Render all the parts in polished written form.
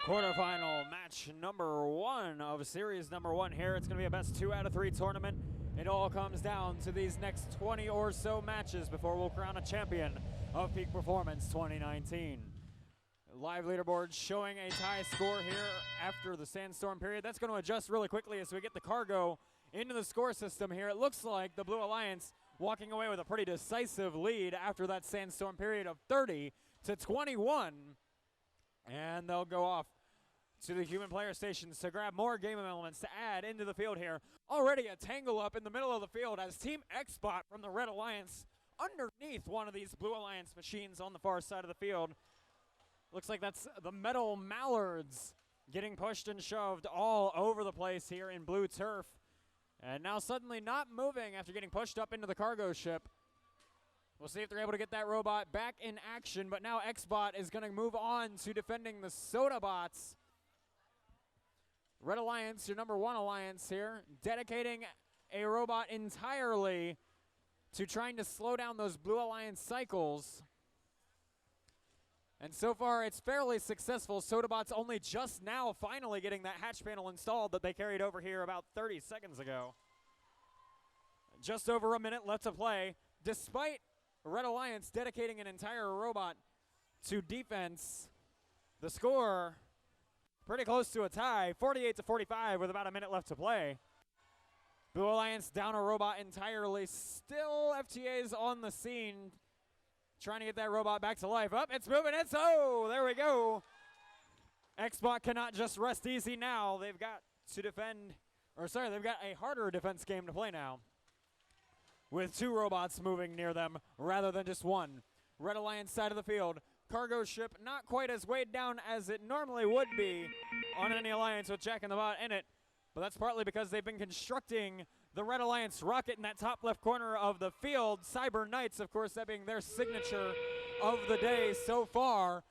Quarterfinal match number 1 of series number 1 here. It's going to be a best 2 out of 3 tournament. It all comes down to these next 20 or so matches before we'll crown a champion of Peak Performance 2019. Live leaderboard showing a tie score here after the sandstorm period. That's going to adjust really quickly as we get the cargo into the score system here. It looks like the Blue Alliance walking away with a pretty decisive lead after that sandstorm period of 30-21. And they'll go off to the human player stations to grab more game elements to add into the field here. Already a tangle up in the middle of the field as Team Xbot from the Red Alliance underneath one of these Blue Alliance machines on the far side of the field. Looks like that's the Metal Mallards getting pushed and shoved all over the place here in blue turf. And now suddenly not moving after getting pushed up into the cargo ship. We'll see if they're able to get that robot back in action, but now Xbot is going to move on to defending the Soda Bots. Red Alliance, your number 1 alliance here, dedicating a robot entirely to trying to slow down those Blue Alliance cycles. And so far, it's fairly successful. Soda Bots only just now finally getting that hatch panel installed that they carried over here about 30 seconds ago. Just over a minute left to play. Despite Red Alliance dedicating an entire robot to defense, the score pretty close to a tie, 48-45 with about a minute left to play. Blue Alliance down a robot entirely. Still FTA's on the scene trying to get that robot back to life. Up, it's moving, there we go. Xbot cannot just rest easy now. They've got to defend, they've got a harder defense game to play now, with 2 robots moving near them rather than just 1. Red Alliance side of the field. Cargo ship not quite as weighed down as it normally would be on any alliance with Jack and the Bot in it, but that's partly because they've been constructing the Red Alliance rocket in that top left corner of the field. Cyber Knights, of course, that being their signature of the day so far.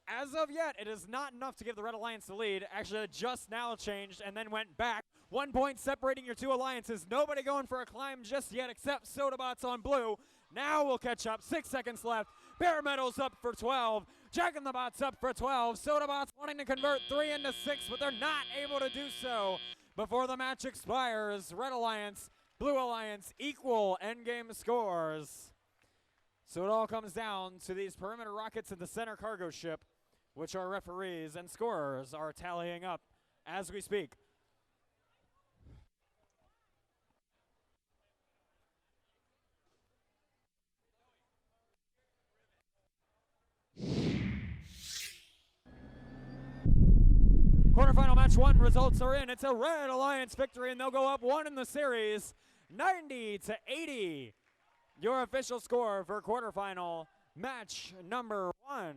As of yet, it is not enough to give the Red Alliance the lead. Actually, it just now changed and then went back. 1 point separating your 2 alliances. Nobody going for a climb just yet except Soda Bots on blue. Now we'll catch up. 6 seconds left. Bare Metal's up for 12. Jack and the Bot's up for 12. Soda Bots wanting to convert 3 into 6, but they're not able to do so before the match expires. Red Alliance, Blue Alliance, equal endgame scores. So it all comes down to these perimeter rockets in the center cargo ship, which our referees and scorers are tallying up as we speak. Quarterfinal match 1 results are in. It's a Red Alliance victory, and they'll go up 1 in the series, 90-80. Your official score for quarterfinal match number 1.